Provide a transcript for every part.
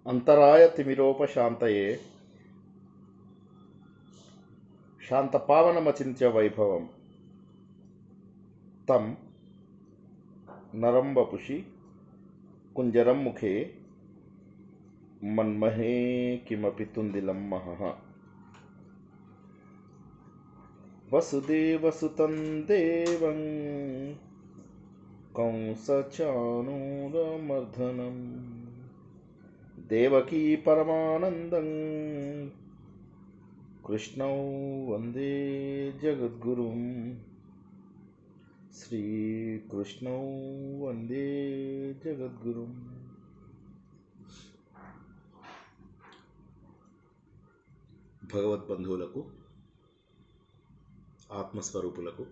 అంతరాయతిమిరోపశాంతయే శాంతపావనమచింత్య వైభవం తం నరం వపుషి కుంజరం ముఖే మన్మహే కిమపి తుందిలం మహః. వసుదేవసుతం దేవం కంసచానూరమర్దనం దేవకీ పరమానందం కృష్ణౌ వందే జగద్గురుం. శ్రీకృష్ణౌ వందే జగద్గురుం. భగవద్బంధువులకు, ఆత్మస్వరూపులకు,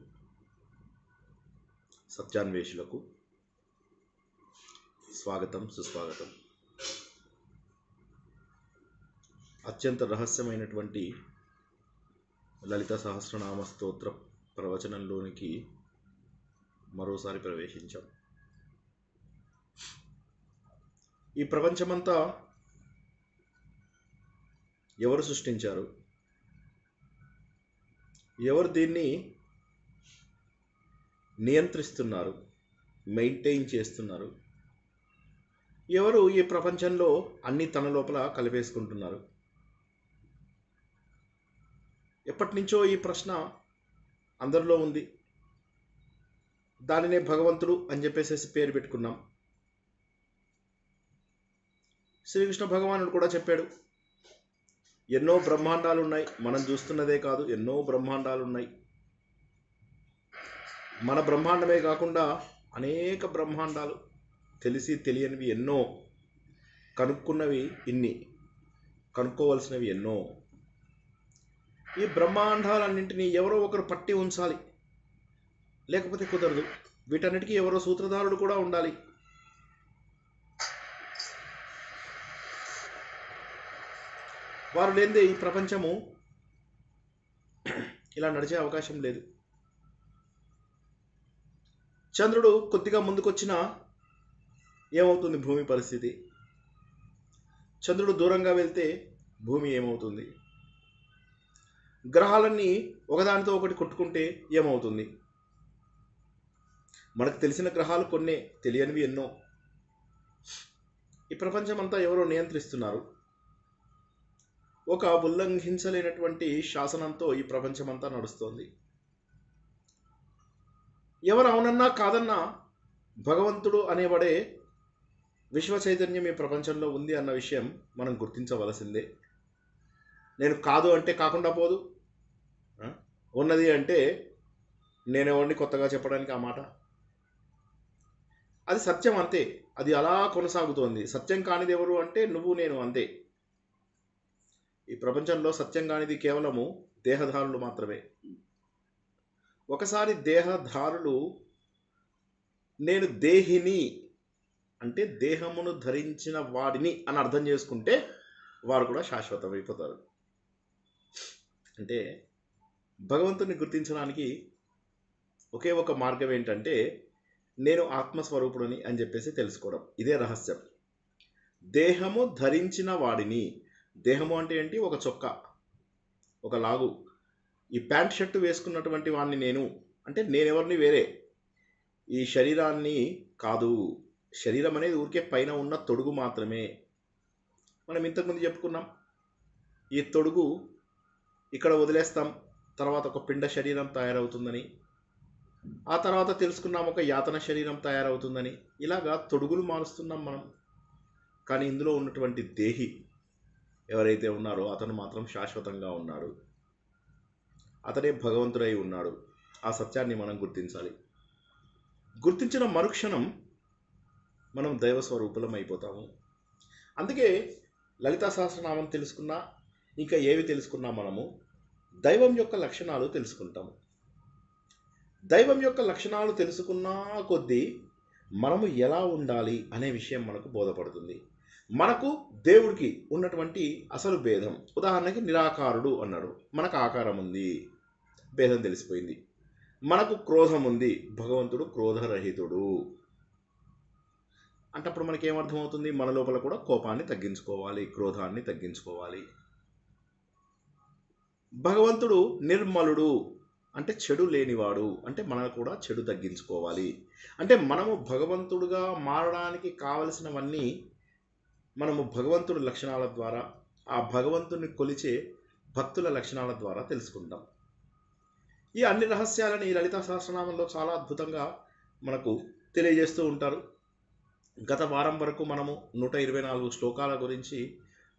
సత్యాన్వేషులకు స్వాగతం, సుస్వాగతం. అత్యంత రహస్యమైనటువంటి లలిత సహస్రనామ స్తోత్ర ప్రవచనంలోనికి మరోసారి ప్రవేశించాం. ఈ ప్రపంచమంతా ఎవరు సృష్టించారు? ఎవరు దీన్ని నియంత్రిస్తున్నారు, మెయింటైన్ చేస్తున్నారు? ఎవరు ఈ ప్రపంచంలో అన్ని తన లోపల కలిపేసుకుంటున్నారు? ఎప్పటి నుంచో ఈ ప్రశ్న అందరిలో ఉంది. దానినే భగవంతుడు అని చెప్పేసి పేరు పెట్టుకున్నాం. శ్రీకృష్ణ భగవానుడు కూడా చెప్పాడు, ఎన్నో బ్రహ్మాండాలు ఉన్నాయి, మనం చూస్తున్నదే కాదు, ఎన్నో బ్రహ్మాండాలు ఉన్నాయి. మన బ్రహ్మాండమే కాకుండా అనేక బ్రహ్మాండాలు, తెలిసి తెలియనివి ఎన్నో, కనుక్కున్నవి ఇన్ని, కనుక్కోవలసినవి ఎన్నో. ఈ బ్రహ్మాండాలన్నింటినీ ఎవరో ఒకరు పట్టి ఉంచాలి, లేకపోతే కుదరదు. వీటన్నిటికీ ఎవరో సూత్రధారుడు కూడా ఉండాలి. వారు లేనిదే ఈ ప్రపంచము ఇలా నడిచే అవకాశం లేదు. చంద్రుడు కొద్దిగా ముందుకొచ్చినా ఏమవుతుంది భూమి పరిస్థితి? చంద్రుడు దూరంగా వెళ్తే భూమి ఏమవుతుంది? గ్రహాలన్నీ ఒకదానితో ఒకటి కొట్టుకుంటే ఏమవుతుంది? మనకు తెలిసిన గ్రహాలు కొన్నే, తెలియనివి ఎన్నో. ఈ ప్రపంచమంతా ఎవరో నియంత్రిస్తున్నారు. ఒక ఉల్లంఘించలేనటువంటి శాసనంతో ఈ ప్రపంచమంతా నడుస్తోంది. ఎవరు అవునన్నా కాదన్నా భగవంతుడు అనేవాడే విశ్వ చైతన్యం ఈ ప్రపంచంలో ఉంది అన్న విషయం మనం గుర్తించవలసిందే. నేను కాదు అంటే కాకుండా పోదు, ఉన్నది అంటే నేనెవరిని కొత్తగా చెప్పడానికి ఆ మాట. అది సత్యం అంతే, అది అలా కొనసాగుతోంది. సత్యం కానిది ఎవరు అంటే నువ్వు నేను అంతే. ఈ ప్రపంచంలో సత్యం కానిది కేవలము దేహధారులు మాత్రమే. ఒకసారి దేహధారులు నేను దేహిని అంటే దేహమును ధరించిన వాడిని అని అర్థం చేసుకుంటే వారు కూడా శాశ్వతమైపోతారు. అంటే భగవంతుని గుర్తించడానికి ఒకే ఒక మార్గం ఏంటంటే నేను ఆత్మస్వరూపుడిని అని చెప్పేసి తెలుసుకోవడం. ఇదే రహస్యం. దేహము ధరించిన వాడిని. దేహము అంటే ఏంటి? ఒక చొక్కా, ఒక లాగు. ఈ ప్యాంట్ షర్టు వేసుకున్నటువంటి వాడిని నేను అంటే నేనెవరిని వేరే, ఈ శరీరాన్ని కాదు. శరీరం అనేది ఊరికే పైన ఉన్న తొడుగు మాత్రమే. మనం ఇంతకుముందు చెప్పుకున్నాం, ఈ తొడుగు ఇక్కడ వదిలేస్తాం, తర్వాత ఒక పిండ శరీరం తయారవుతుందని. ఆ తర్వాత తెలుసుకున్నాం ఒక యాతన శరీరం తయారవుతుందని. ఇలాగా తొడుగులు మారుస్తున్నాం మనం. కానీ ఇందులో ఉన్నటువంటి దేహి ఎవరైతే ఉన్నారో అతను మాత్రం శాశ్వతంగా ఉన్నాడు. అతనే భగవంతుడై ఉన్నాడు. ఆ సత్యాన్ని మనం గుర్తించాలి. గుర్తించిన మరుక్షణం మనం దైవస్వరూపులం అయిపోతాము. అందుకే లలితా సహస్రనామం తెలుసుకున్నా, ఇంకా ఏవి తెలుసుకున్నా మనము దైవం యొక్క లక్షణాలు తెలుసుకుంటాము. దైవం యొక్క లక్షణాలు తెలుసుకున్నా కొద్దీ మనము ఎలా ఉండాలి అనే విషయం మనకు బోధపడుతుంది. మనకు దేవుడికి ఉన్నటువంటి అసలు భేదం, ఉదాహరణకి నిరాకారుడు అన్నాడు, మనకు ఆకారం ఉంది, భేదం తెలిసిపోయింది. మనకు క్రోధం ఉంది, భగవంతుడు క్రోధరహితుడు. అంటే అప్పుడు మనకి ఏమర్థమవుతుంది? మన లోపల కూడా కోపాన్ని తగ్గించుకోవాలి, క్రోధాన్ని తగ్గించుకోవాలి. భగవంతుడు నిర్మలుడు అంటే చెడు లేనివాడు, అంటే మనం కూడా చెడు తగ్గించుకోవాలి. అంటే మనము భగవంతుడుగా మారడానికి కావలసినవన్నీ మనము భగవంతుడి లక్షణాల ద్వారా, ఆ భగవంతుని కొలిచే భక్తుల లక్షణాల ద్వారా తెలుసుకుంటాం. ఈ అన్ని రహస్యాలని ఈ లలితా సహస్రనామంలో చాలా అద్భుతంగా మనకు తెలియజేస్తూ ఉంటారు. గత వారం వరకు మనము 124 శ్లోకాల గురించి,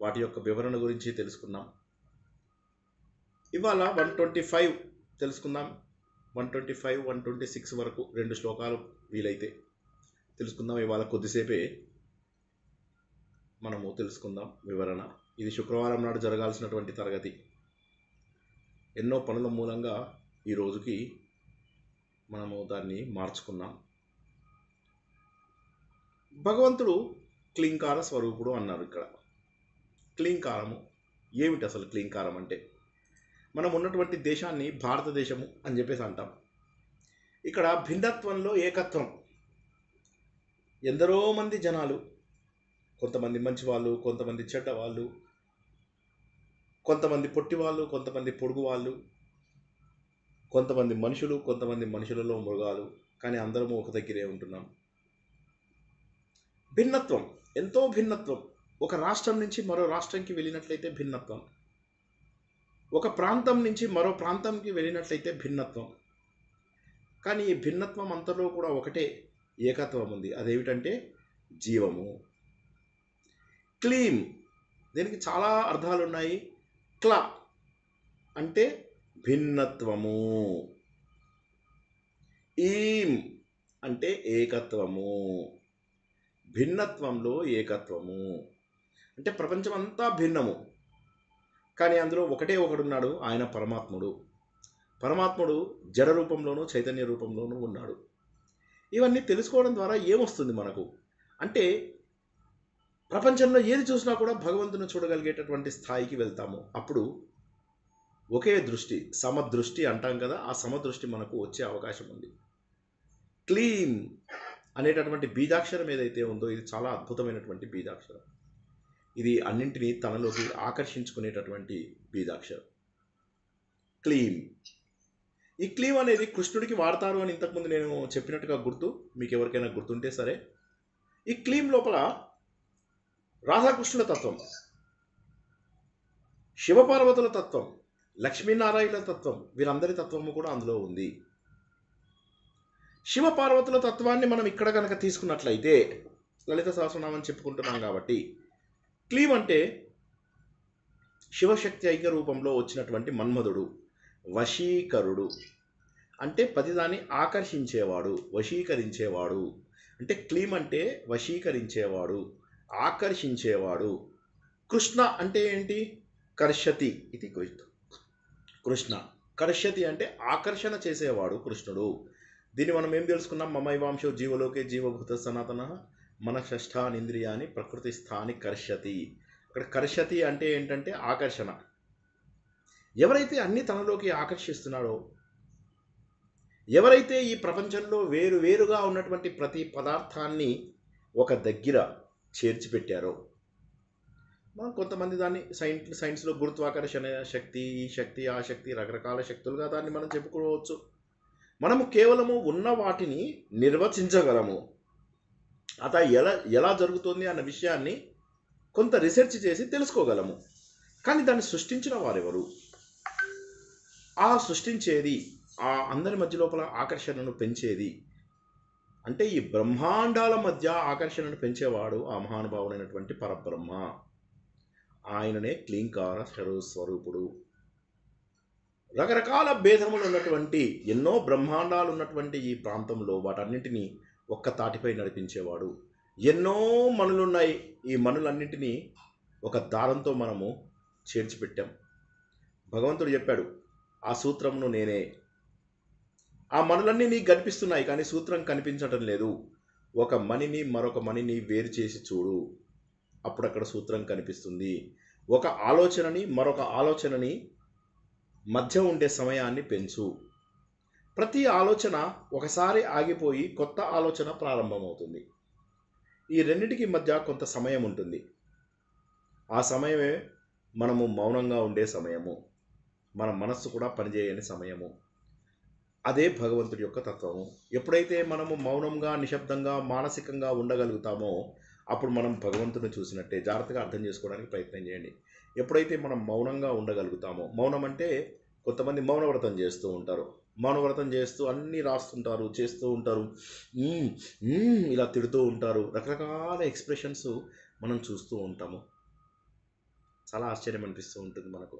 వాటి యొక్క వివరణ గురించి తెలుసుకున్నాం. ఇవాళ 125 తెలుసుకుందాం. 125, 126 వరకు 2 శ్లోకాలు వీలైతే తెలుసుకుందాం. ఇవాళ కొద్దిసేపే మనము తెలుసుకుందాం వివరణ. ఇది శుక్రవారం నాడు జరగాల్సినటువంటి తరగతి. ఎన్నో పనుల మూలంగా ఈ రోజుకి మనము దాన్ని మార్చుకున్నాం. భగవంతుడు క్లీంకార స్వరూపుడు అన్నారు. ఇక్కడ క్లీంకారము ఏమిటి? అసలు క్లీంకారం అంటే మనం ఉన్నటువంటి దేశాన్ని భారతదేశము అని చెప్పేసి అంటాం. ఇక్కడ భిన్నత్వంలో ఏకత్వం. ఎందరో మంది జనాలు, కొంతమంది మంచి వాళ్ళు, కొంతమంది చెడ్డ వాళ్ళు, కొంతమంది పొట్టి వాళ్ళు, కొంతమంది పొడుగు వాళ్ళు, కొంతమంది మనుషులు, కొంతమంది మనుషులలో మృగాలు, కానీ అందరము ఒక దగ్గరే ఉంటున్నాం. భిన్నత్వం, ఎంతో భిన్నత్వం. ఒక రాష్ట్రం నుంచి మరో రాష్ట్రంకి వెళ్ళినట్లయితే భిన్నత్వం, ఒక ప్రాంతం నుంచి మరో ప్రాంతంకి వెళ్ళినట్లయితే భిన్నత్వం. కానీ ఈ భిన్నత్వం అంతలో కూడా ఒకటే ఏకత్వం ఉంది. అదేమిటంటే జీవము. క్లీం, దీనికి చాలా అర్థాలు ఉన్నాయి. క్ల అంటే భిన్నత్వము, ఈం అంటే ఏకత్వము. భిన్నత్వంలో ఏకత్వము అంటే ప్రపంచం అంతా భిన్నము, కానీ అందులో ఒకటే ఒకడున్నాడు, ఆయన పరమాత్ముడు. పరమాత్ముడు జడ రూపంలోనూ చైతన్య రూపంలోనూ ఉన్నాడు. ఇవన్నీ తెలుసుకోవడం ద్వారా ఏమొస్తుంది మనకు అంటే, ప్రపంచంలో ఏది చూసినా కూడా భగవంతుని చూడగలిగేటటువంటి స్థాయికి వెళ్తాము. అప్పుడు ఒకే దృష్టి, సమదృష్టి అంటాం కదా, ఆ సమదృష్టి మనకు వచ్చే అవకాశం ఉంది. క్లీం అనేటటువంటి బీజాక్షరం ఏదైతే ఉందో, ఇది చాలా అద్భుతమైనటువంటి బీజాక్షరం. ఇది అన్నింటినీ తనలోకి ఆకర్షించుకునేటటువంటి బీజాక్షరం. క్లీం. ఈ క్లీం అనేది కృష్ణుడికి వాడతారు అని ఇంతకుముందు నేను చెప్పినట్టుగా గుర్తు, మీకు ఎవరికైనా గుర్తుంటే సరే. ఈ క్లీం లోపల రాధాకృష్ణుల తత్వం, శివపార్వతుల తత్వం, లక్ష్మీనారాయణుల తత్వం, వీరందరి తత్వము కూడా అందులో ఉంది. శివపార్వతుల తత్వాన్ని మనం ఇక్కడ కనుక తీసుకున్నట్లయితే, లలిత సహస్రనామం చెప్పుకుంటున్నాం కాబట్టి, క్లీం అంటే శివశక్తి ఐక్య రూపంలో వచ్చినటువంటి మన్మధుడు, వశీకరుడు. అంటే ప్రతిదాన్ని ఆకర్షించేవాడు, వశీకరించేవాడు. అంటే క్లీం అంటే వశీకరించేవాడు, ఆకర్షించేవాడు. కృష్ణ అంటే ఏంటి? కర్షతి ఇది కృష్ణ. కర్షతి అంటే ఆకర్షణ చేసేవాడు కృష్ణుడు. దీన్ని మనం ఏం తెలుసుకున్నాం? మమైవాంశో జీవలోకే జీవభూత సనాతన మన షష్ఠానింద్రియాని ప్రకృతి స్థాని కర్షతి. అక్కడ కర్షతి అంటే ఏంటంటే ఆకర్షణ. ఎవరైతే అన్ని తనలోకి ఆకర్షిస్తున్నాడో, ఎవరైతే ఈ ప్రపంచంలో వేరువేరుగా ఉన్నటువంటి ప్రతి పదార్థాన్ని ఒక దగ్గర చేర్చిపెట్టారో, మనం కొంతమంది దాన్ని సైన్స్లో గురుత్వాకర్షణ శక్తి, ఈ శక్తి, ఆ శక్తి, రకరకాల శక్తులుగా దాన్ని మనం చెప్పుకోవచ్చు. మనము కేవలము ఉన్న వాటిని నిర్వచించగలము. అత ఎలా జరుగుతుంది అన్న విషయాన్ని కొంత రీసెర్చ్ చేసి తెలుసుకోగలము. కానీ దాన్ని సృష్టించిన వారెవరు? ఆ సృష్టించేది, ఆ అందరి మధ్య లోపల ఆకర్షణను పెంచేది అంటే ఈ బ్రహ్మాండాల మధ్య ఆకర్షణను పెంచేవాడు ఆ మహానుభావుడైనటువంటి పరబ్రహ్మ. ఆయననే క్లీంకార స్వరూపుడు. రకరకాల భేదములు ఉన్నటువంటి ఎన్నో బ్రహ్మాండాలు ఉన్నటువంటి ఈ ప్రాంతంలో వాటన్నింటినీ ఒక్క తాటిపై నడిపించేవాడు. ఎన్నో మనులున్నాయి, ఈ మనులన్నింటినీ ఒక దారంతో మనము చేర్చిపెట్టాం. భగవంతుడు చెప్పాడు, ఆ సూత్రమును నేనే. ఆ మనులన్నీ నీకు కనిపిస్తున్నాయి, కానీ సూత్రం కనిపించటం లేదు. ఒక మణిని మరొక మణిని వేరు చేసి చూడు, అప్పుడు అక్కడ సూత్రం కనిపిస్తుంది. ఒక ఆలోచనని మరొక ఆలోచనని మధ్య ఉండే సమయాన్ని పెంచు. ప్రతి ఆలోచన ఒకసారి ఆగిపోయి కొత్త ఆలోచన ప్రారంభమవుతుంది. ఈ రెండింటికి మధ్య కొంత సమయం ఉంటుంది. ఆ సమయమే మనము మౌనంగా ఉండే సమయము, మన మనస్సు కూడా పనిచేయని సమయము. అదే భగవంతుడి యొక్క తత్వము. ఎప్పుడైతే మనము మౌనంగా, నిశ్శబ్దంగా, మానసికంగా ఉండగలుగుతామో అప్పుడు మనం భగవంతుడిని చూసినట్టే. జాగ్రత్తగా అర్థం చేసుకోవడానికి ప్రయత్నం చేయండి. ఎప్పుడైతే మనం మౌనంగా ఉండగలుగుతామో, మౌనం అంటే కొంతమంది మౌనవ్రతం చేస్తూ ఉంటారు. మౌనవ్రతం చేస్తూ అన్నీ రాస్తుంటారు, చేస్తూ ఉంటారు, ఇలా తిడుతూ ఉంటారు. రకరకాల ఎక్స్ప్రెషన్స్ మనం చూస్తూ ఉంటాము. చాలా ఆశ్చర్యం అనిపిస్తూ ఉంటుంది మనకు.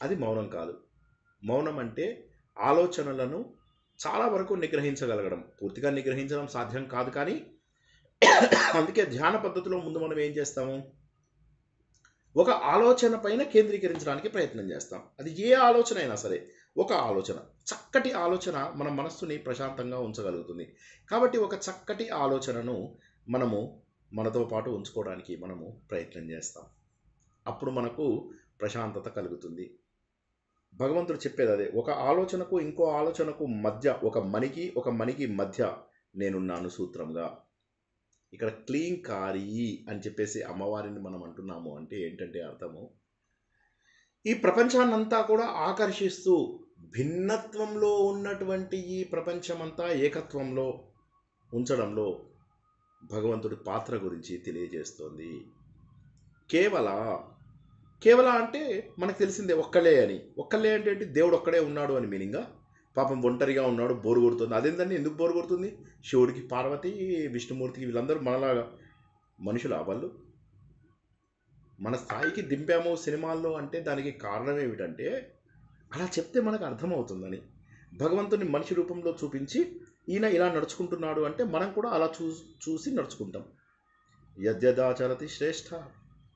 అది మౌనం కాదు. మౌనం అంటే ఆలోచనలను చాలా వరకు నిగ్రహించగలగడం. పూర్తిగా నిగ్రహించడం సాధ్యం కాదు, కానీ అందుకే ధ్యాన పద్ధతిలో ముందు మనం ఏం చేస్తాము, ఒక ఆలోచన పైన కేంద్రీకరించడానికి ప్రయత్నం చేస్తాం. అది ఏ ఆలోచన అయినా సరే, ఒక ఆలోచన, చక్కటి ఆలోచన మన మనస్సుని ప్రశాంతంగా ఉంచగలుగుతుంది. కాబట్టి ఒక చక్కటి ఆలోచనను మనము మనతో పాటు ఉంచుకోవడానికి మనము ప్రయత్నం చేస్తాం. అప్పుడు మనకు ప్రశాంతత కలుగుతుంది. భగవంతుడు చెప్పేది అదే. ఒక ఆలోచనకు ఇంకో ఆలోచనకు మధ్య, ఒక మణికి మధ్య నేనున్నాను సూత్రంగా. ఇక్కడ క్లీంకారి అని చెప్పేసి అమ్మవారిని మనం అంటున్నాము అంటే ఏంటంటే అర్థము, ఈ ప్రపంచాన్నంతా కూడా ఆకర్షిస్తూ భిన్నత్వంలో ఉన్నటువంటి ఈ ప్రపంచమంతా ఏకత్వంలో ఉంచడంలో భగవంతుడి పాత్ర గురించి తెలియజేస్తోంది. కేవల అంటే మనకు తెలిసిందే ఒక్కలే అని. ఒక్కలే అంటే ఏంటి? దేవుడు ఒక్కడే ఉన్నాడు అని మీనింగా? పాపం ఒంటరిగా ఉన్నాడు, బోరు కొడుతుంది. అదేంటండి, ఎందుకు బోరు కొడుతుంది? శివుడికి, పార్వతి, విష్ణుమూర్తికి వీళ్ళందరూ మనలాగా మనుషులా వాళ్ళు? మన స్థాయికి దింపాము సినిమాల్లో అంటే దానికి కారణం ఏమిటంటే అలా చెప్తే మనకు అర్థమవుతుందని. భగవంతుని మనిషి రూపంలో చూపించి ఈయన ఇలా నడుచుకుంటున్నాడు అంటే మనం కూడా అలా చూసి నడుచుకుంటాం. యద్యదాచరతి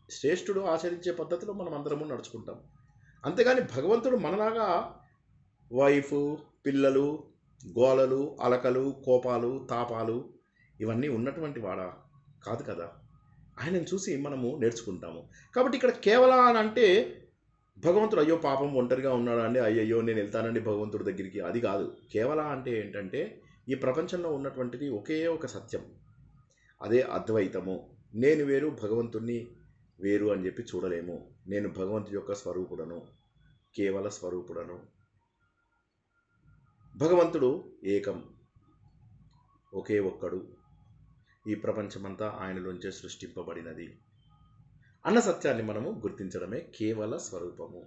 శ్రేష్ఠుడు ఆచరించే పద్ధతిలో మనం అందరము నడుచుకుంటాం. అంతేగాని భగవంతుడు మనలాగా వైఫ్, పిల్లలు, గోలలు, అలకలు, కోపాలు, తాపాలు ఇవన్నీ ఉన్నటువంటి వాడా కాదు కదా. ఆయనను చూసి మనము నేర్చుకుంటాము. కాబట్టి ఇక్కడ కేవలం అని అంటే భగవంతుడు అయ్యో పాపం ఒంటరిగా ఉన్నాడు అండి, అయ్యయ్యో నేను వెళ్తానండి భగవంతుడి దగ్గరికి, అది కాదు. కేవలం అంటే ఏంటంటే ఈ ప్రపంచంలో ఉన్నటువంటిది ఒకే ఒక సత్యం, అదే అద్వైతము. నేను వేరు, భగవంతుణ్ణి వేరు అని చెప్పి చూడలేము. నేను భగవంతుడి యొక్క స్వరూపుడను, కేవల స్వరూపుడను. భగవంతుడు ఏకం, ఒకే ఒక్కడు. ఈ ప్రపంచమంతా ఆయనలోంచే సృష్టింపబడినది అన్న సత్యాన్ని మనము గుర్తించడమే కేవల స్వరూపము.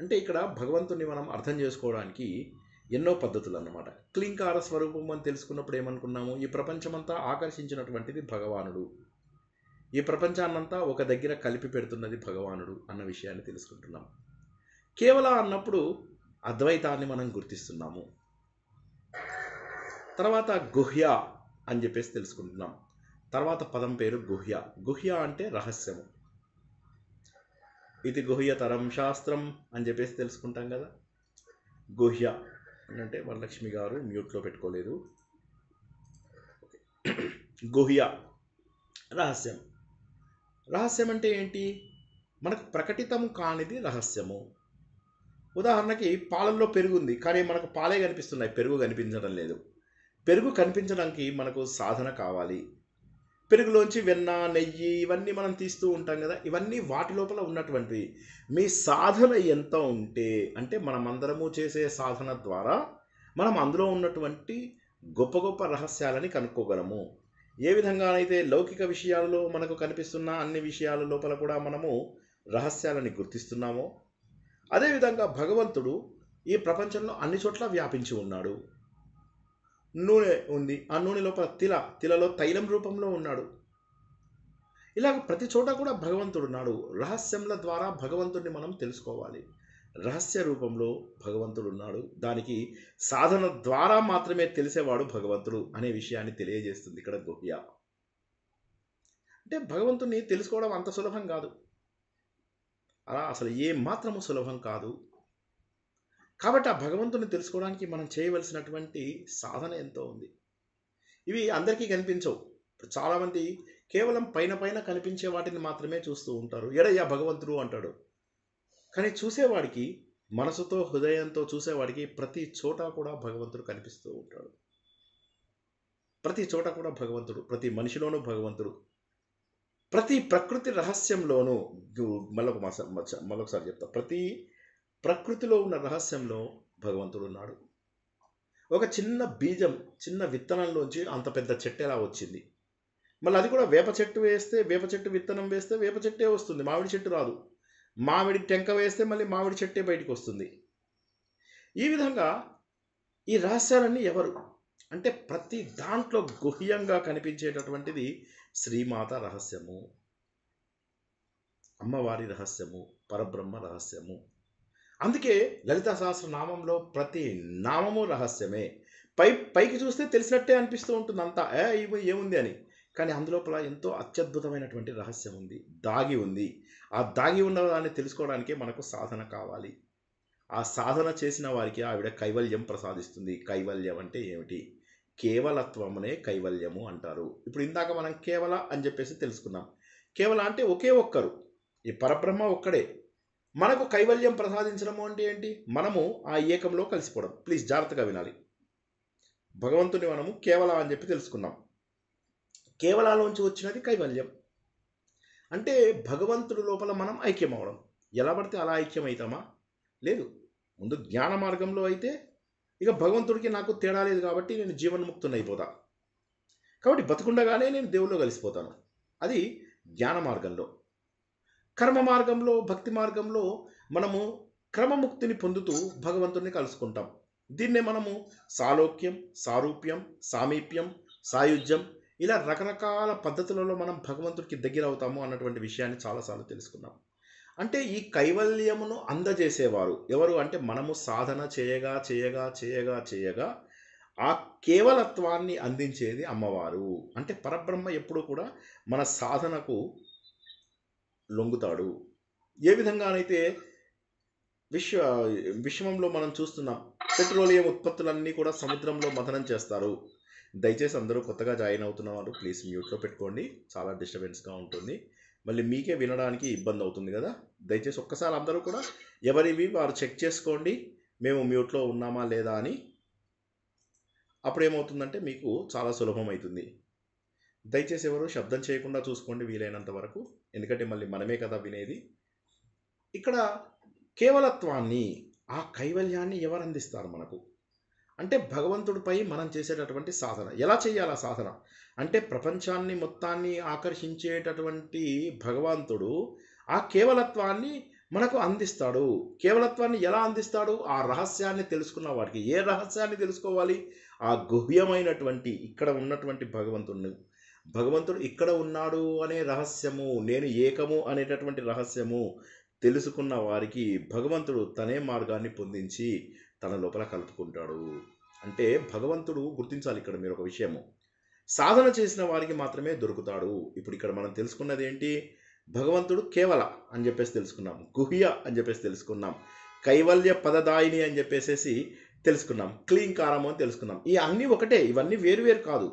అంటే ఇక్కడ భగవంతుని మనం అర్థం చేసుకోవడానికి ఎన్నో పద్ధతులు అన్నమాట. క్లీంకార స్వరూపం అని తెలుసుకున్నప్పుడు ఏమనుకున్నాము, ఈ ప్రపంచమంతా ఆకర్షించినటువంటిది భగవానుడు, ఈ ప్రపంచాన్నంతా ఒక దగ్గర కలిపి పెడుతున్నది భగవానుడు అన్న విషయాన్ని తెలుసుకుంటున్నాం. కేవలం అన్నప్పుడు అద్వైతాన్ని మనం గుర్తిస్తున్నాము. తర్వాత గుహ్య అని చెప్పేసి తెలుసుకుంటున్నాం. తర్వాత పదం పేరు గుహ్య. గుహ్య అంటే రహస్యము. ఇది గుహ్యతరం శాస్త్రం అని చెప్పేసి తెలుసుకుంటాం కదా. గుహ్య అంటే వరలక్ష్మి గారు మ్యూట్లో పెట్టుకోలేదు. గుహ్య రహస్యం. రహస్యం అంటే ఏంటి? మనకు ప్రకటితం కానిది రహస్యము. ఉదాహరణకి పాలల్లో పెరుగు ఉంది, కానీ మనకు పాలే కనిపిస్తున్నాయి, పెరుగు కనిపించడం లేదు. పెరుగు కనిపించడానికి మనకు సాధన కావాలి. పెరుగులోంచి వెన్న, నెయ్యి ఇవన్నీ మనం తీస్తూ ఉంటాం కదా. ఇవన్నీ వాటి లోపల ఉన్నటువంటివి. మీ సాధన ఎంత ఉంటే, అంటే మనమందరము చేసే సాధన ద్వారా మనం అందులో ఉన్నటువంటి గొప్ప గొప్ప రహస్యాలని కనుక్కోగలము. ఏ విధంగానైతే లౌకిక విషయాలలో మనకు కనిపిస్తున్న అన్ని విషయాల లోపల కూడా మనము రహస్యాలని గుర్తిస్తున్నామో, అదేవిధంగా భగవంతుడు ఈ ప్రపంచంలో అన్ని చోట్ల వ్యాపించి ఉన్నాడు. నూనె ఉంది, ఆ నూనె లోపల తిలలో తైలం రూపంలో ఉన్నాడు. ఇలాగ ప్రతి చోట కూడా భగవంతుడు ఉన్నాడు. రహస్యముల ద్వారా భగవంతుడిని మనం తెలుసుకోవాలి. రహస్య రూపంలో భగవంతుడు ఉన్నాడు. దానికి సాధన ద్వారా మాత్రమే తెలిసేవాడు భగవంతుడు అనే విషయాన్ని తెలియజేస్తుంది ఇక్కడ గుహ్య. అంటే భగవంతుడిని తెలుసుకోవడం అంత సులభం కాదు, అలా అసలు ఏ మాత్రము సులభం కాదు. కాబట్టి ఆ భగవంతుని తెలుసుకోవడానికి మనం చేయవలసినటువంటి సాధన ఎంతో ఉంది. ఇవి అందరికీ కనిపించవు. చాలామంది కేవలం పైన కనిపించే వాటిని మాత్రమే చూస్తూ ఉంటారు. ఎడయ్యా భగవంతుడు అంటాడు. కానీ చూసేవాడికి, మనసుతో హృదయంతో చూసేవాడికి ప్రతి చోట కూడా భగవంతుడు కనిపిస్తూ ఉంటాడు. ప్రతి చోట కూడా భగవంతుడు, ప్రతి మనిషిలోనూ భగవంతుడు, ప్రతి ప్రకృతి రహస్యంలోనూ మళ్ళొకసారి చెప్తా, ప్రతి ప్రకృతిలో ఉన్న రహస్యంలో భగవంతుడు ఉన్నాడు. ఒక చిన్న బీజం, చిన్న విత్తనంలోంచి అంత పెద్ద చెట్టు ఎలా వచ్చింది? మళ్ళీ అది కూడా వేప చెట్టు వేస్తే, వేప చెట్టు విత్తనం వేస్తే వేప చెట్టే వస్తుంది, మామిడి చెట్టు రాదు. మామిడి టెంక వేస్తే మళ్ళీ మామిడి చెట్టే బయటికి వస్తుంది. ఈ విధంగా ఈ రహస్యాలన్నీ ఎవరు అంటే ప్రతి దాంట్లో గుహ్యంగా కనిపించేటటువంటిది శ్రీమాత రహస్యము, అమ్మవారి రహస్యము, పరబ్రహ్మ రహస్యము. అందుకే లలితా సహస్రనామంలో ప్రతి నామము రహస్యమే. పైకి చూస్తే తెలిసినట్టే అనిపిస్తూ ఉంటుంది అంతా, ఏముంది అని. కానీ అందులోపల ఎంతో అత్యద్భుతమైనటువంటి రహస్యం ఉంది, దాగి ఉంది. ఆ దాగి ఉన్న దాన్ని తెలుసుకోవడానికే మనకు సాధన కావాలి. ఆ సాధన చేసిన వారికి ఆవిడ కైవల్యం ప్రసాదిస్తుంది. కైవల్యం అంటే ఏమిటి? కేవలత్వమునే కైవల్యము అంటారు. ఇప్పుడు ఇందాక మనం కేవల అని చెప్పేసి తెలుసుకున్నాం. కేవల అంటే ఒకే ఒక్కరు, ఈ పరబ్రహ్మ ఒక్కడే. మనకు కైవల్యం ప్రసాదించడము అంటే ఏంటి? మనము ఆ ఏకంలో కలిసిపోవడం. ప్లీజ్ జాగ్రత్తగా వినాలి. భగవంతుని మనము కేవల అని చెప్పి తెలుసుకున్నాం. కేవలాలోంచి వచ్చినది కైవల్యం. అంటే భగవంతుడి లోపల మనం ఐక్యం అవడం. ఎలా పడితే అలా ఐక్యం అవుతామా? లేదు. ముందు జ్ఞాన మార్గంలో అయితే ఇక భగవంతుడికి నాకు తేడా లేదు కాబట్టి నేను జీవన్ముక్తుని అయిపోతా. కాబట్టి బతుకుండగానే నేను దేవుల్లో కలిసిపోతాను. అది జ్ఞాన మార్గంలో. కర్మ మార్గంలో, భక్తి మార్గంలో మనము క్రమముక్తిని పొందుతూ భగవంతుడిని కలుసుకుంటాం. దీన్నే మనము సాలోక్యం, సారూప్యం, సామీప్యం, సాయుధ్యం, ఇలా రకరకాల పద్ధతులలో మనం భగవంతుడికి దగ్గర అవుతాము అన్నటువంటి విషయాన్ని చాలాసార్లు తెలుసుకున్నాం. అంటే ఈ కైవల్యమును అందజేసేవారు ఎవరు అంటే మనము సాధన చేయగా చేయగా చేయగా చేయగా ఆ కేవలత్వాన్ని అందించేది అమ్మవారు. అంటే పరబ్రహ్మ ఎప్పుడూ కూడా మన సాధనకు లొంగుతాడు. ఏ విధంగానైతే విశ్వంలో మనం చూస్తున్నాం, పెట్రోలియం ఉత్పత్తులన్నీ కూడా సముద్రంలో మథనం చేస్తారు. దయచేసి అందరూ కొత్తగా జాయిన్ అవుతున్నవారు ప్లీజ్ మ్యూట్లో పెట్టుకోండి, చాలా డిస్టర్బెన్స్గా ఉంటుంది, మళ్ళీ మీకే వినడానికి ఇబ్బంది అవుతుంది కదా. దయచేసి ఒక్కసారి అందరూ కూడా ఎవరివి వారు చెక్ చేసుకోండి, మేము మ్యూట్లో ఉన్నామా లేదా అని. అప్పుడేమవుతుందంటే మీకు చాలా సులభం అవుతుంది. దయచేసి ఎవరు శబ్దం చేయకుండా చూసుకోండి వీలైనంత వరకు, ఎందుకంటే మళ్ళీ మనమే కదా వినేది. ఇక్కడ కేవలత్వాన్ని, ఆ కైవల్యాన్ని ఎవరు అందిస్తారు మనకు అంటే భగవంతుడిపై మనం చేసేటటువంటి సాధన. ఎలా చేయాలి ఆ సాధన అంటే ప్రపంచాన్ని మొత్తాన్ని ఆకర్షించేటటువంటి భగవంతుడు ఆ కేవలత్వాన్ని మనకు అందిస్తాడు. కేవలత్వాన్ని ఎలా అందిస్తాడు? ఆ రహస్యాన్ని తెలుసుకున్న వారికి. ఏ రహస్యాన్ని తెలుసుకోవాలి? ఆ గుహ్యమైనటువంటి ఇక్కడ ఉన్నటువంటి భగవంతుడు ఇక్కడ ఉన్నాడు అనే రహస్యము, నేను ఏకము అనేటటువంటి రహస్యము తెలుసుకున్న వారికి భగవంతుడు తనే మార్గాన్ని పొందించి తన లోపల కలుపుకుంటాడు. అంటే భగవంతుడు గుర్తించాలి ఇక్కడ మీరు ఒక విషయము, సాధన చేసిన వారికి మాత్రమే దొరుకుతాడు. ఇప్పుడు ఇక్కడ మనం తెలుసుకున్నది ఏంటి? భగవంతుడు కేవల అని చెప్పేసి తెలుసుకున్నాం, గుహ్య అని చెప్పేసి తెలుసుకున్నాం, కైవల్య పదదాయిని అని చెప్పేసి తెలుసుకున్నాం, క్లీంకారము అని తెలుసుకున్నాం. ఈ అన్నీ ఒకటే, ఇవన్నీ వేరువేరు కాదు.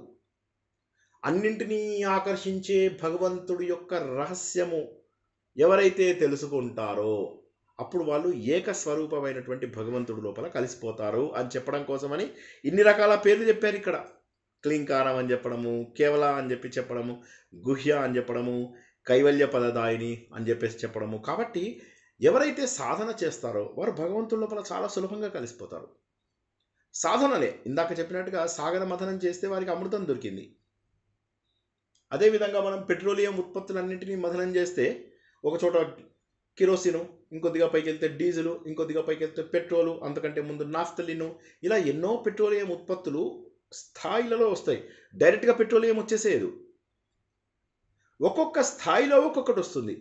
అన్నింటినీ ఆకర్షించే భగవంతుడి యొక్క రహస్యము ఎవరైతే తెలుసుకుంటారో అప్పుడు వాళ్ళు ఏకస్వరూపమైనటువంటి భగవంతుడి లోపల కలిసిపోతారు అని చెప్పడం కోసమని ఇన్ని రకాల పేర్లు చెప్పారు ఇక్కడ. క్లీంకారం అని చెప్పడము, కేవల అని చెప్పి చెప్పడము, గుహ్య అని చెప్పడము, కైవల్య పదదాయిని అని చెప్పేసి చెప్పడము. కాబట్టి ఎవరైతే సాధన చేస్తారో వారు భగవంతుడి లోపల చాలా సులభంగా కలిసిపోతారు. సాధనలే ఇందాక చెప్పినట్టుగా సాగర మథనం చేస్తే వారికి అమృతం దొరికింది. అదేవిధంగా మనం పెట్రోలియం ఉత్పత్తులన్నింటినీ మథనం చేస్తే ఒక చోట కిరోసిను, ఇంకొద్దిగా పైకి వెళ్తే డీజిలు, ఇంకొద్దిగా పైకి వెళ్తే పెట్రోలు, అంతకంటే ముందు నాఫ్తలిను, ఇలా ఎన్నో పెట్రోలియం ఉత్పత్తులు స్థాయిలలో వస్తాయి. డైరెక్ట్గా పెట్రోలియం వచ్చేసేది. ఒక్కొక్క స్థాయిలో ఒక్కొక్కటి వస్తుంది.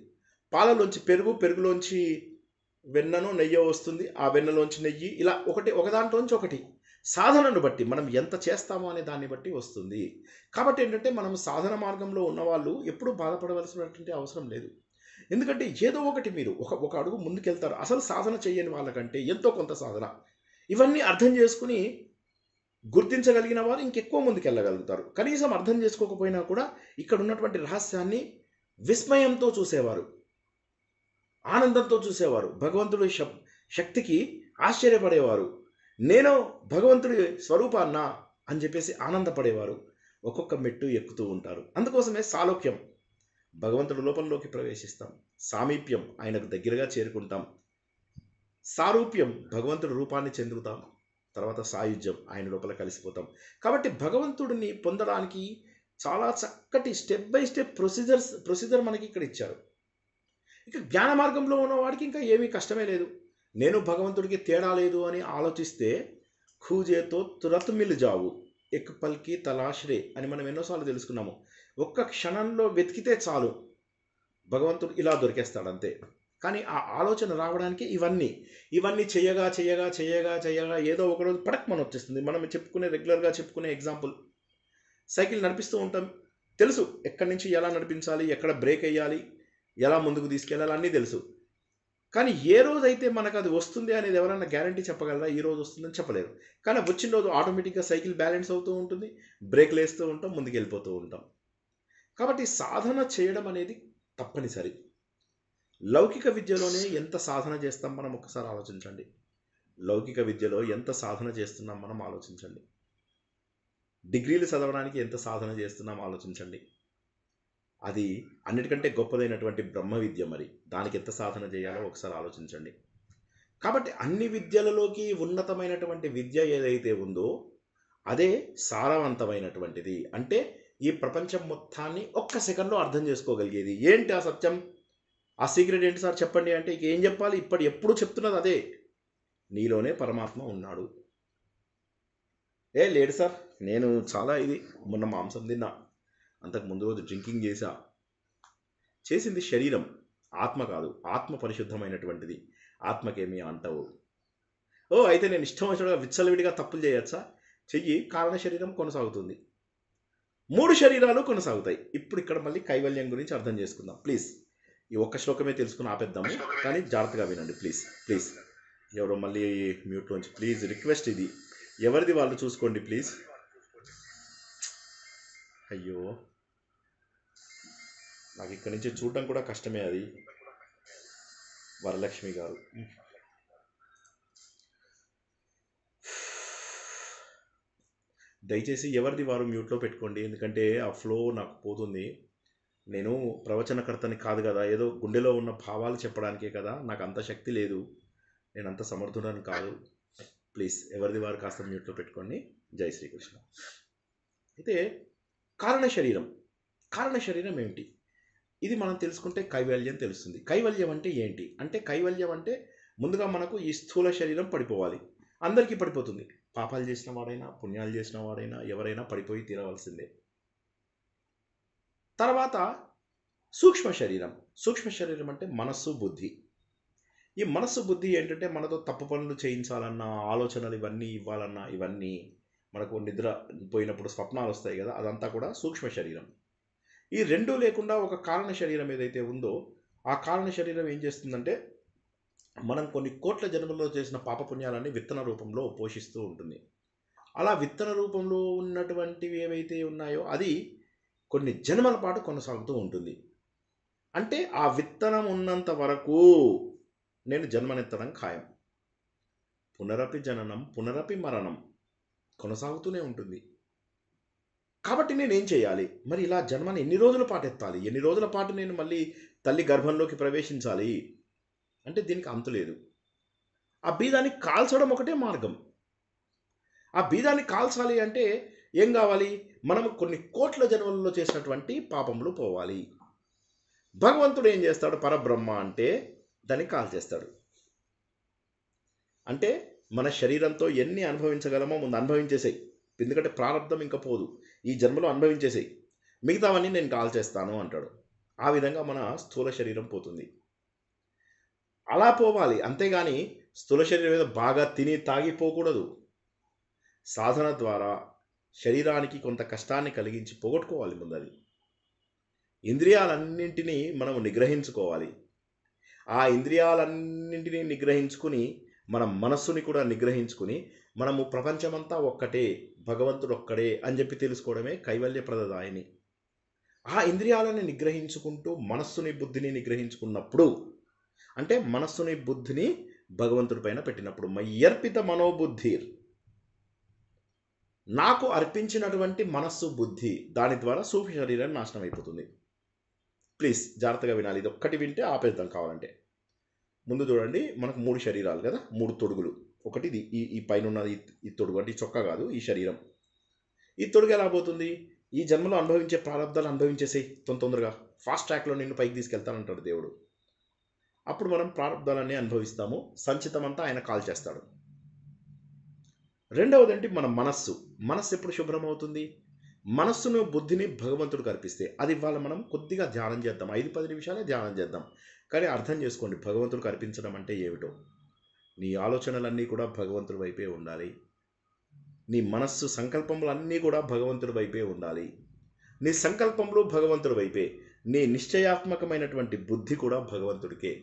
పాలలోంచి పెరుగు, పెరుగులోంచి వెన్నను నెయ్యి వస్తుంది, ఆ వెన్నలోంచి నెయ్యి, ఇలా ఒకదాంట్లోంచి ఒకటి. సాధనను బట్టి మనం ఎంత చేస్తామో అనే దాన్ని బట్టి వస్తుంది. కాబట్టి ఏంటంటే మనం సాధన మార్గంలో ఉన్నవాళ్ళు ఎప్పుడూ బాధపడవలసినటువంటి అవసరం లేదు. ఎందుకంటే ఏదో ఒకటి మీరు ఒక అడుగు ముందుకెళ్తారు. అసలు సాధన చేయని వాళ్ళకంటే ఎంతో కొంత సాధన, ఇవన్నీ అర్థం చేసుకుని గుర్తించగలిగిన వారు ఇంకెక్కువ ముందుకెళ్ళగలుగుతారు. కనీసం అర్థం చేసుకోకపోయినా కూడా ఇక్కడ ఉన్నటువంటి రహస్యాన్ని విస్మయంతో చూసేవారు, ఆనందంతో చూసేవారు, భగవంతుడి శక్తికి ఆశ్చర్యపడేవారు, నేను భగవంతుడి స్వరూపాన్నా అని చెప్పేసి ఆనందపడేవారు. ఒక్కొక్క మెట్టు ఎక్కుతూ ఉంటారు. అందుకోసమే సాలోక్యం, భగవంతుడి లోపంలోకి ప్రవేశిస్తాం. సామీప్యం, ఆయనకు దగ్గరగా చేరుకుంటాం. సారూప్యం, భగవంతుడి రూపాన్ని చెందుతాం. తర్వాత సాయుధ్యం, ఆయన లోపల కలిసిపోతాం. కాబట్టి భగవంతుడిని పొందడానికి చాలా చక్కటి స్టెప్ బై స్టెప్ ప్రొసీజర్ మనకి ఇక్కడ ఇచ్చారు. ఇక జ్ఞాన మార్గంలో ఉన్నవాడికి ఇంకా ఏమీ కష్టమే లేదు. నేను భగవంతుడికి తేడా లేదు అని ఆలోచిస్తే ఖూజేతో తురత్ మిల్ జావు, ఎక్ పల్కి తలాశ్రే అని మనం ఎన్నోసార్లు తెలుసుకున్నాము. ఒక్క క్షణంలో వెతికితే చాలు భగవంతుడు ఇలా దొరికేస్తాడు అంతే. కానీ ఆ ఆలోచన రావడానికి ఇవన్నీ చేయగా చేయగా చేయగా చేయగా ఏదో ఒకరోజు పడక్ మన వచ్చేస్తుంది. మనం రెగ్యులర్గా చెప్పుకునే ఎగ్జాంపుల్, సైకిల్ నడిపిస్తూ ఉంటాం, తెలుసు ఎక్కడి నుంచి ఎలా నడిపించాలి, ఎక్కడ బ్రేక్ వేయాలి, ఎలా ముందుకు తీసుకెళ్ళాలి అన్నీ తెలుసు. కానీ ఏ రోజైతే మనకు అది వస్తుంది అనేది ఎవరైనా గ్యారంటీ చెప్పగలరా? ఈ రోజు వస్తుందని చెప్పలేరు. కానీ వచ్చిన రోజు ఆటోమేటిక్గా సైకిల్ బ్యాలెన్స్ అవుతూ ఉంటుంది, బ్రేక్లు వేస్తూ ఉంటాం, ముందుకు వెళ్ళిపోతూ ఉంటాం. కాబట్టి సాధన చేయడం అనేది తప్పనిసరి. లౌకిక విద్యలోనే ఎంత సాధన చేస్తాం మనం ఒకసారి ఆలోచించండి. లౌకిక విద్యలో ఎంత సాధన చేస్తున్నాం మనం ఆలోచించండి. డిగ్రీలు చదవడానికి ఎంత సాధన చేస్తున్నాం ఆలోచించండి. అది అన్నిటికంటే గొప్పదైనటువంటి బ్రహ్మ విద్య, మరి దానికి ఎంత సాధన చేయాలో ఒకసారి ఆలోచించండి. కాబట్టి అన్ని విద్యలలోకి ఉన్నతమైనటువంటి విద్య ఏదైతే ఉందో అదే సారవంతమైనటువంటిది. అంటే ఈ ప్రపంచం మొత్తాన్ని ఒక్క సెకండ్లో అర్థం చేసుకోగలిగేది. ఏంటి ఆ సత్యం, ఆ సీక్రెట్ ఏంటి సార్ చెప్పండి అంటే ఇక ఏం చెప్పాలి, ఎప్పుడు చెప్తున్నది అదే, నీలోనే పరమాత్మ ఉన్నాడు. లేడు సార్, నేను చాలా మొన్న మాంసం తిన్నా, అంతకు ముందు రోజు డ్రింకింగ్ చేసింది శరీరం, ఆత్మ కాదు. ఆత్మ పరిశుద్ధమైనటువంటిది, ఆత్మకేమీ అంటవు. అయితే నేను ఇష్టం వచ్చినట్టుగా విచ్చలవిడిగా తప్పులు చేయొచ్చా? చెయ్యి, కారణ శరీరం కొనసాగుతుంది, 3 శరీరాలు కొనసాగుతాయి. ఇప్పుడు ఇక్కడ మళ్ళీ కైవల్యం గురించి అర్థం చేసుకుందాం ప్లీజ్. ఈ ఒక్క శ్లోకమే తెలుసుకుని ఆపేద్దాము, కానీ జాగ్రత్తగా వినండి ప్లీజ్. ఎవరో మళ్ళీ మ్యూట్లోంచి ప్లీజ్ రిక్వెస్ట్, ఇది ఎవరిది వాళ్ళు చూసుకోండి ప్లీజ్. అయ్యో, నాకు ఇక్కడి నుంచి చూడటం కూడా కష్టమే. అది వరలక్ష్మి గారు. దయచేసి ఎవరిది వారు మ్యూట్లో పెట్టుకోండి, ఎందుకంటే ఆ ఫ్లో నాకు పోతుంది. నేను ప్రవచనకర్తని కాదు కదా, ఏదో గుండెలో ఉన్న భావాలు చెప్పడానికే కదా, నాకు అంత శక్తి లేదు, నేను అంత సమర్థుడని కాదు. ప్లీజ్ ఎవరిది వారు కాస్త మ్యూట్లో పెట్టుకోండి. జై శ్రీకృష్ణ. అయితే కారణ శరీరం ఏమిటి, ఇది మనం తెలుసుకుంటే కైవల్యం తెలుస్తుంది. కైవల్యం అంటే ఏంటి అంటే, కైవల్యం అంటే ముందుగా మనకు ఈ స్థూల శరీరం పడిపోవాలి. అందరికీ పడిపోతుంది, పాపాలు చేసిన వాడైనా పుణ్యాలు చేసిన వాడైనా ఎవరైనా పడిపోయి తీరవలసిందే. తర్వాత సూక్ష్మ శరీరం అంటే మనస్సు బుద్ధి. ఈ మనస్సు బుద్ధి ఏంటంటే మనతో తప్పు పనులు చేయించాలన్నా, ఆలోచనలు ఇవన్నీ ఇవ్వాలన్నా, ఇవన్నీ మనకు నిద్ర పోయినప్పుడు స్వప్నాలు వస్తాయి కదా, అదంతా కూడా సూక్ష్మ శరీరం. ఈ రెండూ లేకుండా ఒక కారణ శరీరం ఏదైతే ఉందో ఆ కారణ శరీరం ఏం చేస్తుందంటే మనం కొన్ని కోట్ల జన్మల్లో చేసిన పాపపుణ్యాలన్నీ విత్తన రూపంలో పోషిస్తూ ఉంటుంది. అలా విత్తన రూపంలో ఉన్నటువంటివి ఏవైతే ఉన్నాయో అది కొన్ని జన్మల పాటు కొనసాగుతూ ఉంటుంది. అంటే ఆ విత్తనం ఉన్నంత వరకు నేను జన్మనెత్తడం ఖాయం. పునరపి జననం పునరపి మరణం కొనసాగుతూనే ఉంటుంది. కాబట్టి నేనేం చేయాలి మరి, ఇలా జన్మని ఎన్ని రోజుల పాటు ఎత్తాలి, ఎన్ని రోజుల పాటు నేను మళ్ళీ తల్లి గర్భంలోకి ప్రవేశించాలి అంటే దీనికి అంతు లేదు. ఆ బీజాన్ని కాల్చడం ఒకటే మార్గం. ఆ బీజాన్ని కాల్చాలి అంటే ఏం కావాలి, మనం కొన్ని కోట్ల జన్మలలో చేసినటువంటి పాపములు పోవాలి. భగవంతుడు ఏం చేస్తాడు, పరబ్రహ్మ అంటే దాన్ని కాల్చేస్తాడు. అంటే మన శరీరంతో ఎన్ని అనుభవించగలమో ముందు అనుభవించేసాయి, ఎందుకంటే ప్రారంధం ఇంకా పోదు, ఈ జన్మలో అనుభవించేసాయి, మిగతావన్నీ నేను కాల్చేస్తాను అంటాడు. ఆ విధంగా మన స్థూల శరీరం పోతుంది. అలా పోవాలి, అంతేగాని స్థూల శరీరం మీద బాగా తిని తాగిపోకూడదు. సాధన ద్వారా శరీరానికి కొంత కష్టాన్ని కలిగించి పోగొట్టుకోవాలి ముందది. ఇంద్రియాలన్నింటినీ మనం నిగ్రహించుకోవాలి. ఆ ఇంద్రియాలన్నింటినీ నిగ్రహించుకుని మన మనస్సుని కూడా నిగ్రహించుకుని మనము ప్రపంచమంతా ఒక్కటే, భగవంతుడు ఒక్కడే అని చెప్పి తెలుసుకోవడమే కైవల్యప్రదదాయిని. ఆ ఇంద్రియాలని నిగ్రహించుకుంటూ మనస్సుని బుద్ధిని నిగ్రహించుకున్నప్పుడు, అంటే మనస్సుని బుద్ధిని భగవంతుడి పైన పెట్టినప్పుడు, మయ్యర్పిత మనోబుద్ధిర్, నాకు అర్పించినటువంటి మనస్సు బుద్ధి దాని ద్వారా సూక్ష్మ శరీరం నాశనం అయిపోతుంది. ప్లీజ్ జాగ్రత్తగా వినాలి, ఇది ఒక్కటి వింటే ఆపేద్దాం కావాలంటే. ముందు చూడండి, మనకు 3 శరీరాలు కదా, 3 తొడుగులు. ఒకటి ఇది, ఈ పైన ఉన్నది ఈ తొడుగు, అంటే ఈ చొక్కా కాదు, ఈ శరీరం. ఈ తొడుగు ఎలా పోతుంది? ఈ జన్మలో అనుభవించే ప్రారంధాలు అనుభవించేసేయి తొందరగా, ఫాస్ట్ ట్రాక్లో నిన్ను పైకి తీసుకెళ్తానంటాడు దేవుడు. అప్పుడు మనం ప్రారంధాలన్నీ అనుభవిస్తాము, సంచితం అంతా ఆయన కాల్ చేస్తాడు. రెండవది ఏంటి? మన మనస్సు ఎప్పుడు శుభ్రం అవుతుంది? మనస్సును బుద్ధిని భగవంతుడికి అర్పిస్తే. అది ఇవాళ మనం కొద్దిగా ధ్యానం చేద్దాం, 5-10 నిమిషాలే ధ్యానం చేద్దాం. కానీ అర్థం చేసుకోండి, భగవంతుడికి అర్పించడం అంటే ఏమిటో. నీ ఆలోచనలన్నీ కూడా భగవంతుడి వైపే ఉండాలి. నీ మనస్సు సంకల్పములన్నీ కూడా భగవంతుడి వైపే ఉండాలి. నీ సంకల్పములు భగవంతుడి వైపే, నీ నిశ్చయాత్మకమైనటువంటి బుద్ధి కూడా భగవంతుడికే.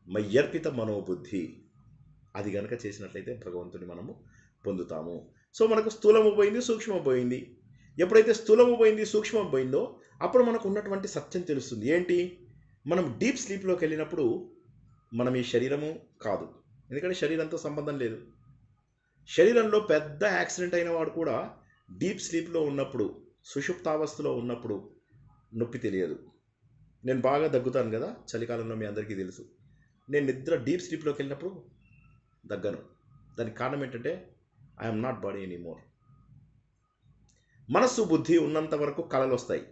మయ్యర్పిత మనోబుద్ధి, అది గనక చేసినట్లయితే భగవంతుని మనము పొందుతాము. సో మనకు స్థూలము పోయింది, సూక్ష్మం పోయింది. ఎప్పుడైతే స్థూలము పోయింది, సూక్ష్మం పోయిందో అప్పుడు మనకు ఉన్నటువంటి సత్యం తెలుస్తుంది. ఏంటి? మనం డీప్ స్లీప్లోకి వెళ్ళినప్పుడు మనం ఈ శరీరము కాదు, ఎందుకంటే శరీరంతో సంబంధం లేదు. శరీరంలో పెద్ద యాక్సిడెంట్ అయిన వాడు కూడా డీప్ స్లీప్లో ఉన్నప్పుడు, సుషుప్తావస్థలో ఉన్నప్పుడు నొప్పి తెలియదు. నేను బాగా దగ్గుతాను కదా చలికాలంలో, మీ అందరికీ తెలుసు. నేను నిద్ర డీప్ స్లీప్లోకి వెళ్ళినప్పుడు దగ్గను. దానికి కారణం ఏంటంటే ఐఎమ్ నాట్ బాడీ ఎనీమోర్. మనస్సు బుద్ధి ఉన్నంత వరకు కళలు వస్తాయి,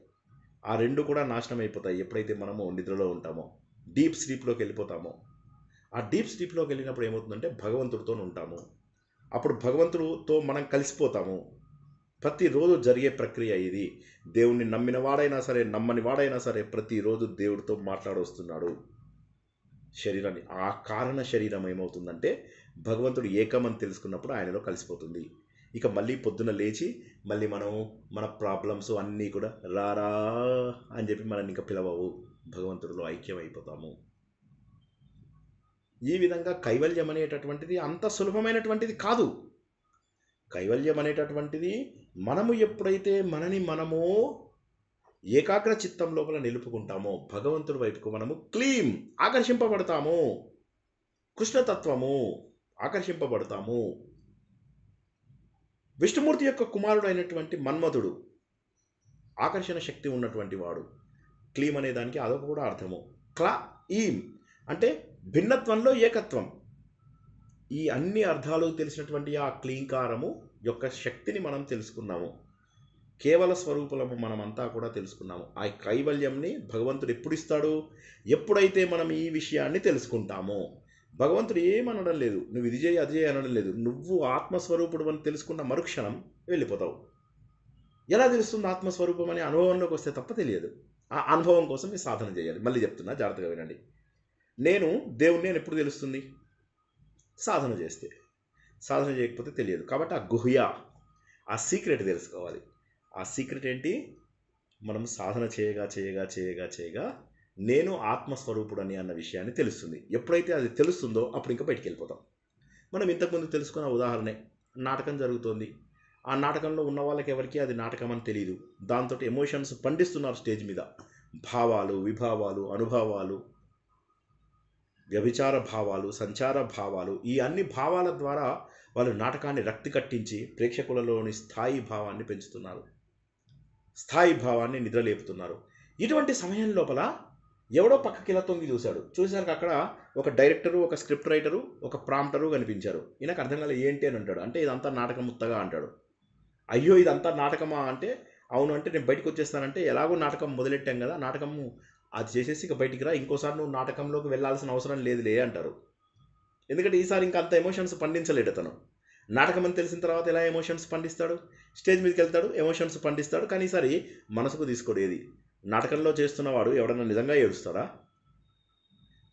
ఆ రెండు కూడా నాశనం అయిపోతాయి ఎప్పుడైతే మనము నిద్రలో ఉంటామో, డీప్ స్లీప్లోకి వెళ్ళిపోతామో. ఆ డీప్ స్లీప్లోకి వెళ్ళినప్పుడు ఏమవుతుందంటే భగవంతుడితో ఉంటాము. అప్పుడు భగవంతుడితో మనం కలిసిపోతాము. ప్రతిరోజు జరిగే ప్రక్రియ ఇది. దేవుణ్ణి నమ్మిన వాడైనా సరే, నమ్మని వాడైనా సరే, ప్రతిరోజు దేవుడితో మాట్లాడొస్తున్నాడు శరీరాన్ని. ఆ కారణ శరీరం ఏమవుతుందంటే భగవంతుడు ఏకమని తెలుసుకున్నప్పుడు ఆయనలో కలిసిపోతుంది. ఇక మళ్ళీ పొద్దున లేచి మళ్ళీ మనం మన ప్రాబ్లమ్స్ అన్నీ కూడా రారా అని చెప్పి మనల్ని ఇంకా పిలవవు, భగవంతుడిలో ఐక్యం అయిపోతాము. ఈ విధంగా కైవల్యం అనేటటువంటిది అంత సులభమైనటువంటిది కాదు. కైవల్యం అనేటటువంటిది మనము ఎప్పుడైతే మనము ఏకాగ్ర చిత్తం లోపల నిలుపుకుంటామో భగవంతుడి వైపుకు మనము ఆకర్షింపబడతాము. కృష్ణతత్వము ఆకర్షింపబడతాము. విష్ణుమూర్తి యొక్క కుమారుడు అయినటువంటి మన్మధుడు ఆకర్షణ శక్తి ఉన్నటువంటి వాడు. క్లీం అనే దానికి అదొక కూడా అర్థము. ఈం అంటే భిన్నత్వంలో ఏకత్వం. ఈ అన్ని అర్థాలు తెలిసినటువంటి ఆ క్లీంకారము యొక్క శక్తిని మనం తెలుసుకున్నాము. కేవల స్వరూపులము మనమంతా కూడా తెలుసుకున్నాము. ఆ కైవల్యంని భగవంతుడు ఎప్పుడు ఇస్తాడు? ఎప్పుడైతే మనం ఈ విషయాన్ని తెలుసుకుంటామో. భగవంతుడు ఏమనడం లేదు, నువ్వు ఇది చేయి అది చేయి అనడం లేదు. నువ్వు ఆత్మస్వరూపుడు అని తెలుసుకున్న మరుక్షణం వెళ్ళిపోతావు. ఎలా తెలుస్తుంది ఆత్మస్వరూపం అని? అనుభవంలోకి వస్తే తప్ప తెలియదు. ఆ అనుభవం కోసం మీరు సాధన చేయాలి. మళ్ళీ చెప్తున్నా, జాగ్రత్తగా వినండి. దేవుణ్ణి ఎప్పుడు తెలుస్తుంది? సాధన చేస్తే. సాధన చేయకపోతే తెలియదు. కాబట్టి ఆ గుహ్య, ఆ సీక్రెట్ తెలుసుకోవాలి. ఆ సీక్రెట్ ఏంటి? మనం సాధన చేయగా నేను ఆత్మస్వరూపుడని అన్న విషయాన్ని తెలుస్తుంది. ఎప్పుడైతే అది తెలుస్తుందో అప్పుడు ఇంకా బయటికి వెళ్ళిపోతాం. మనం ఇంతకుముందు తెలుసుకున్న ఉదాహరణే, నాటకం జరుగుతోంది. ఆ నాటకంలో ఉన్న వాళ్ళకి ఎవరికి అది నాటకం అని తెలియదు. దాంతో ఎమోషన్స్ పండిస్తున్నారు స్టేజ్ మీద. భావాలు, విభావాలు, అనుభవాలు, వ్యభిచార భావాలు, సంచార భావాలు, ఈ అన్ని భావాల ద్వారా వాళ్ళు నాటకాన్ని రక్తి కట్టించి ప్రేక్షకులలోని స్థాయి భావాన్ని పెంచుతున్నారు, స్థాయి భావాన్ని నిద్రలేపుతున్నారు. ఇటువంటి సమయం లోపల ఎవడో పక్కకి ఇలా తొంగి చూశారు అక్కడ ఒక డైరెక్టరు, ఒక స్క్రిప్ట్ రైటరు, ఒక ప్రాంప్టరు కనిపించారు. ఈయనకు అర్థం కాలేదు ఏంటి అని అంటాడు. అంటే ఇదంతా నాటకం ముత్తగా అంటాడు. అయ్యో ఇదంతా నాటకమా అంటే, అవును అంటే నేను బయటకు వచ్చేస్తానంటే, ఎలాగో నాటకం మొదలెట్టాం కదా, నాటకము అది చేసేసి ఇక బయటికి రా, ఇంకోసారి నువ్వు నాటకంలోకి వెళ్ళాల్సిన అవసరం లేదులే అంటారు. ఎందుకంటే ఈసారి ఇంకా అంత ఎమోషన్స్ పండించలేడు అతను. నాటకం అని తెలిసిన తర్వాత ఎలా ఎమోషన్స్ పండిస్తాడు? స్టేజ్ మీదకి వెళ్తాడు, ఎమోషన్స్ పండిస్తాడు, కానీ ఈసారి మనసుకు తీసుకోడు. ఏది నాటకంలో చేస్తున్నవాడు ఎవడన్నా నిజంగా ఏడుస్తాడా?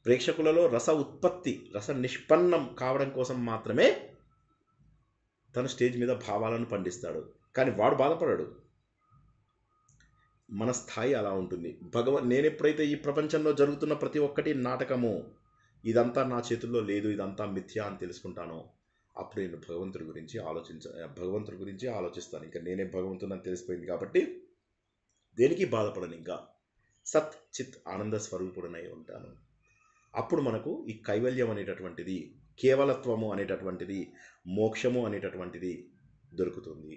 ప్రేక్షకులలో రస ఉత్పత్తి, రస నిష్పన్నం కావడం కోసం మాత్రమే తను స్టేజ్ మీద భావాలను పండిస్తాడు, కానీ వాడు బాధపడాడు. మన స్థాయి అలా ఉంటుంది. నేను ఎప్పుడైతే ఈ ప్రపంచంలో జరుగుతున్న ప్రతి ఒక్కటి నాటకము, ఇదంతా నా చేతుల్లో లేదు, ఇదంతా మిథ్య అని తెలుసుకుంటానో అప్పుడు నేను భగవంతుడి గురించి ఆలోచిస్తాను. ఇంకా నేనే భగవంతుని అని తెలిసిపోయింది కాబట్టి దేనికి బాధపడను. ఇంకా సత్ చిత్ ఆనంద స్వరూపుడనై ఉంటాను. అప్పుడు మనకు ఈ కైవల్యం అనేటటువంటిది, కేవలత్వము అనేటటువంటిది, మోక్షము అనేటటువంటిది దొరుకుతుంది.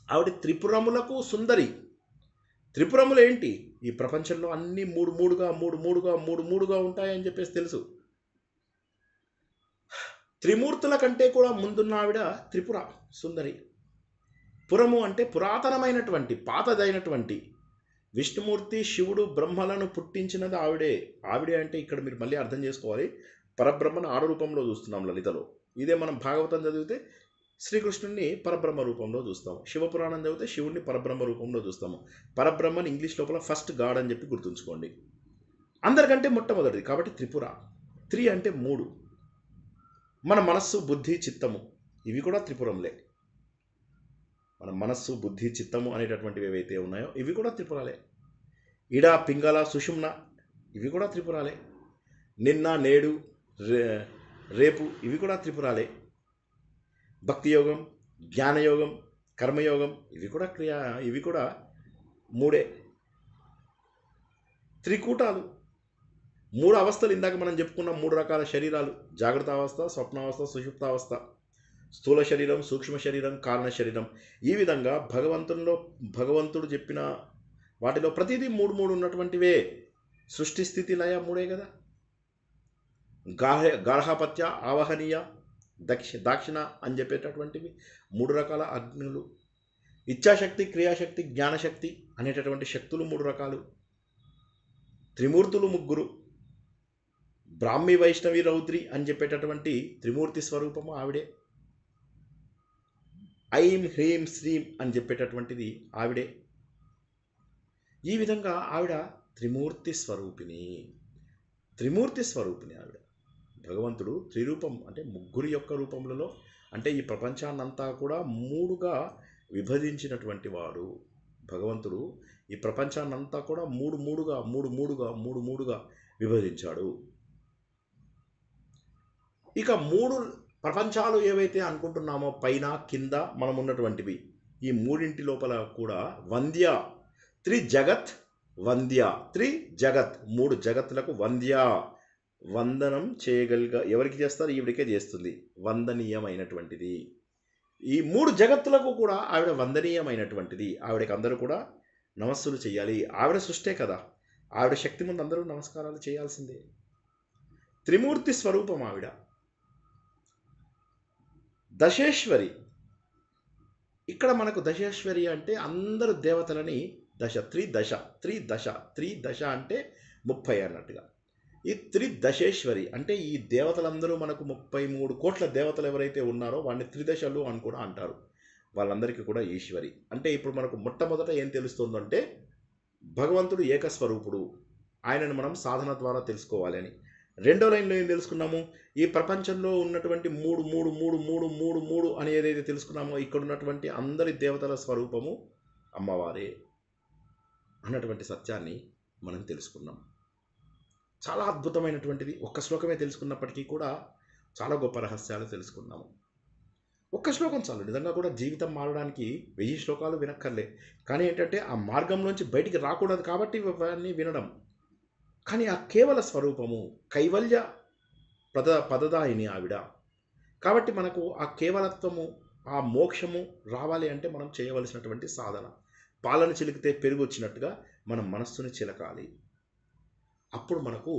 ఆవిడ త్రిపురములకు సుందరి. త్రిపురములు ఏంటి? ఈ ప్రపంచంలో అన్నీ మూడు మూడుగా ఉంటాయని చెప్పేసి తెలుసు. త్రిమూర్తుల కంటే కూడా ముందున్న ఆవిడ త్రిపుర సుందరి. పురము అంటే పురాతనమైనటువంటి పాతదైనటువంటి విష్ణుమూర్తి, శివుడు, బ్రహ్మలను పుట్టించినది ఆవిడే. ఆవిడే అంటే ఇక్కడ మీరు మళ్ళీ అర్థం చేసుకోవాలి, పరబ్రహ్మను ఆడ రూపంలో చూస్తున్నాం లలితలో. ఇదే మనం భాగవతం చదివితే శ్రీకృష్ణుడిని పరబ్రహ్మ రూపంలో చూస్తాము, శివపురాణం చదివితే శివుడిని పరబ్రహ్మ రూపంలో చూస్తాము. పరబ్రహ్మని ఇంగ్లీష్ లోపల ఫస్ట్ గాడ్ అని చెప్పి గుర్తుంచుకోండి. అందరికంటే మొట్టమొదటిది కాబట్టి త్రిపుర. త్రి అంటే మూడు. మన మనస్సు, బుద్ధి, చిత్తము ఇవి కూడా త్రిపురంలే. మన మనస్సు, బుద్ధి, చిత్తము అనేటటువంటివి ఏవైతే ఉన్నాయో ఇవి కూడా త్రిపురాలే. ఇడ, పింగళ, సుషుమ్న ఇవి కూడా త్రిపురాలే. నిన్న, నేడు, రేపు ఇవి కూడా త్రిపురాలే. భక్తి యోగం, జ్ఞానయోగం, కర్మయోగం ఇవి కూడా మూడే. త్రికూటాలు, మూడు అవస్థలు. ఇందాక మనం చెప్పుకున్న మూడు రకాల శరీరాలు: జాగ్రత్త అవస్థ, స్వప్నావస్థ, సుషుప్తావస్థ, స్థూల శరీరం, సూక్ష్మ శరీరం, కారణ శరీరం. ఈ విధంగా భగవంతుడు చెప్పిన వాటిలో ప్రతిదీ మూడు ఉన్నటువంటివే. సృష్టి, స్థితి, లయ మూడే కదా. గార్హపత్య, ఆవహనీయ, దాక్షిణ అని చెప్పేటటువంటివి మూడు రకాల అగ్నులు. ఇచ్ఛాశక్తి, క్రియాశక్తి, జ్ఞానశక్తి అనేటటువంటి శక్తులు మూడు రకాలు. త్రిమూర్తులు ముగ్గురు. బ్రాహ్మి, వైష్ణవి, రౌద్రి అని చెప్పేటటువంటి త్రిమూర్తి స్వరూపము ఆవిడే. ఐం, హ్రీం, శ్రీం అని చెప్పేటటువంటిది ఆవిడే. ఈ విధంగా ఆవిడ త్రిమూర్తి స్వరూపిణి. ఆవిడ. భగవంతుడు త్రిరూపం అంటే ముగ్గురు యొక్క రూపములలో, అంటే ఈ ప్రపంచాన్నంతా కూడా మూడుగా విభజించినటువంటి వాడు భగవంతుడు. ఈ ప్రపంచాన్నంతా కూడా మూడుగా విభజించాడు. ఇక మూడు ప్రపంచాలు ఏవైతే అనుకుంటున్నామో, పైన కింద మనం ఉన్నటువంటివి, ఈ మూడింటి లోపల కూడా వంద్య, త్రిజగత్ వంద్య, త్రిజగత్ మూడు జగత్తులకు వంద్య, వందనం చేయగలిగా ఎవరికి చేస్తారు? ఈవిడికే చేస్తుంది. వందనీయమైనటువంటిది. ఈ మూడు జగత్తులకు కూడా ఆవిడ వందనీయమైనటువంటిది. ఆవిడకి అందరూ కూడా నమస్సులు చేయాలి. ఆవిడ సృష్టే కదా. ఆవిడ శక్తి ముందు అందరూ నమస్కారాలు చేయాల్సిందే. త్రిమూర్తి స్వరూపం ఆవిడ. దశేశ్వరి. ఇక్కడ మనకు దశేశ్వరి అంటే అందరు దేవతలని త్రిదశ అంటే 30 అన్నట్టుగా. ఈ త్రిదశేశ్వరి అంటే ఈ దేవతలందరూ మనకు 33 కోట్ల దేవతలు ఎవరైతే ఉన్నారో వాడిని త్రిదశలు అని కూడా అంటారు. వాళ్ళందరికీ కూడా ఈశ్వరి. అంటే ఇప్పుడు మనకు మొట్టమొదట ఏం తెలుస్తుందంటే భగవంతుడు ఏకస్వరూపుడు, ఆయనను మనం సాధన ద్వారా తెలుసుకోవాలి అని. రెండో లైన్లో ఏం తెలుసుకున్నాము? ఈ ప్రపంచంలో ఉన్నటువంటి మూడు అని ఏదైతే తెలుసుకున్నామో, ఇక్కడ ఉన్నటువంటి అందరి దేవతల స్వరూపము అమ్మవారే అన్నటువంటి సత్యాన్ని మనం తెలుసుకున్నాం. చాలా అద్భుతమైనటువంటిది. ఒక్క శ్లోకమే తెలుసుకున్నప్పటికీ కూడా చాలా గొప్ప రహస్యాలు తెలుసుకున్నాము. ఒక్క శ్లోకం చాలు. నిజంగా కూడా జీవితం మారడానికి 1000 శ్లోకాలు వినక్కర్లే. కానీ ఏంటంటే ఆ మార్గంలోంచి బయటికి రాకూడదు కాబట్టి ఇవన్నీ వినడం. కానీ ఆ కేవల స్వరూపము కైవల్య పదదాయిని ఆవిడ. కాబట్టి మనకు ఆ కేవలత్వము, ఆ మోక్షము రావాలి అంటే మనం చేయవలసినటువంటి సాధన. పాలను చిలికితే పెరుగు వచ్చినట్టుగా మనం మనస్సుని చిలకాలి. అప్పుడు మనకు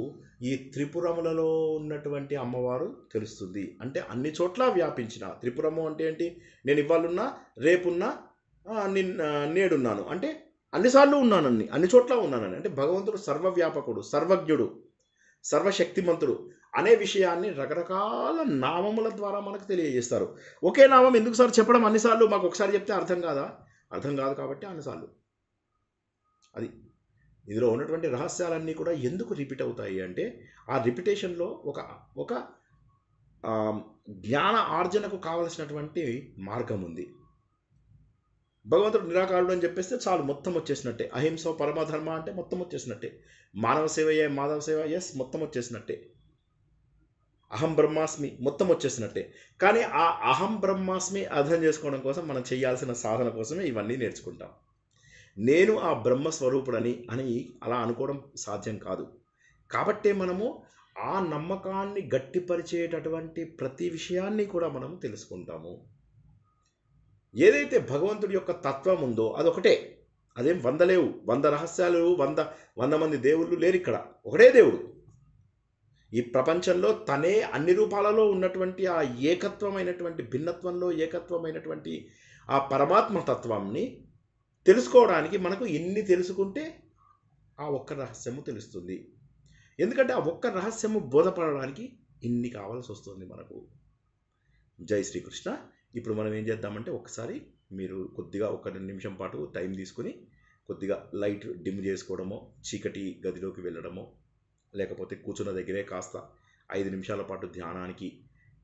ఈ త్రిపురములలో ఉన్నటువంటి అమ్మవారు తెలుస్తుంది. అంటే అన్ని చోట్ల వ్యాపించిన త్రిపురము అంటే ఏంటి? నేను ఇవాళున్నా, రేపున్నా, నేడున్నాను అంటే అన్నిసార్లు ఉన్నానని, అన్ని చోట్ల ఉన్నానని. అంటే భగవంతుడు సర్వవ్యాపకుడు, సర్వజ్ఞుడు, సర్వశక్తిమంతుడు అనే విషయాన్ని రకరకాల నామముల ద్వారా మనకు తెలియజేస్తారు. ఒకే నామం ఎందుకు సార్ చెప్పడం అన్నిసార్లు? మాకు ఒకసారి చెప్తే అర్థం కాదా? అర్థం కాదు కాబట్టి అన్నిసార్లు. అది ఇందులో ఉన్నటువంటి రహస్యాలన్నీ కూడా ఎందుకు రిపీట్ అవుతాయి అంటే ఆ రిపిటేషన్లో ఒక జ్ఞాన ఆర్జనకు కావలసినటువంటి మార్గం ఉంది. భగవంతుడు నిరాకారుడు అని చెప్పేస్తే చాలు, మొత్తం వచ్చేసినట్టే. అహింస పరమధర్మ అంటే మొత్తం వచ్చేసినట్టే. మానవ సేవయే మాధవ సేవ, ఎస్, మొత్తం వచ్చేసినట్టే. అహం బ్రహ్మాస్మి మొత్తం వచ్చేసినట్టే. కానీ ఆ అహం బ్రహ్మాస్మి అర్థం చేసుకోవడం కోసం మనం చేయాల్సిన సాధన కోసమే ఇవన్నీ నేర్చుకుంటాం. నేను ఆ బ్రహ్మస్వరూపుడని అలా అనుకోవడం సాధ్యం కాదు. కాబట్టే మనము ఆ నమ్మకాన్ని గట్టిపరిచేటటువంటి ప్రతి విషయాన్ని కూడా మనం తెలుసుకుంటాము. ఏదైతే భగవంతుడి యొక్క తత్వం ఉందో అదొకటే. అదేం 100 లేవు, 100 రహస్యాలు, 100 మంది దేవుళ్ళు లేరు ఇక్కడ. ఒకటే దేవుడు. ఈ ప్రపంచంలో తనే అన్ని రూపాలలో ఉన్నటువంటి ఆ ఏకత్వమైనటువంటి భిన్నత్వంలో ఏకత్వమైనటువంటి ఆ పరమాత్మ తత్వాన్ని తెలుసుకోవడానికి మనకు ఎన్ని తెలుసుకుంటే ఆ ఒక్క రహస్యము తెలుస్తుంది. ఎందుకంటే ఆ ఒక్క రహస్యము బోధపడడానికి ఇన్ని కావాల్సి వస్తుంది మనకు. జై శ్రీకృష్ణ. ఇప్పుడు మనం ఏం చేద్దామంటే ఒకసారి మీరు కొద్దిగా 1 నిమిషం పాటు టైం తీసుకుని కొద్దిగా లైట్ డిమ్ చేసుకోవడమో, చీకటి గదిలోకి వెళ్ళడమో, లేకపోతే కూర్చున్న దగ్గరే కాస్త 5 నిమిషాల పాటు ధ్యానానికి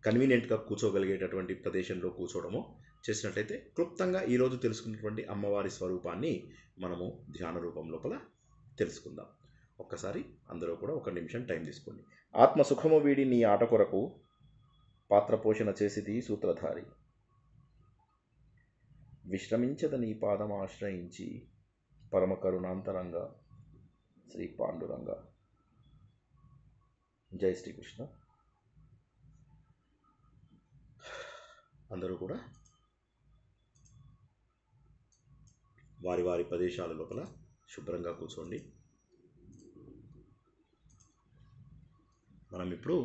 కన్వీనియంట్గా కూర్చోగలిగేటటువంటి ప్రదేశంలో కూర్చోవడమో చేసినట్లయితే క్లుప్తంగా ఈరోజు తెలుసుకున్నటువంటి అమ్మవారి స్వరూపాన్ని మనము ధ్యాన రూపం లోపల తెలుసుకుందాం. ఒక్కసారి అందరూ కూడా 1 నిమిషం టైం తీసుకోండి. ఆత్మసుఖము వీడి నీ ఆట కొరకు పాత్ర పోషణ చేసిది సూత్రధారి, విశ్రమించద నీ పాదం ఆశ్రయించి పరమ కరుణాంతరంగా శ్రీ పాండురంగ. జై శ్రీకృష్ణ. అందరూ కూడా వారి వారి ప్రదేశాల లోపల శుభ్రంగా కూర్చోండి. మనం ఇప్పుడు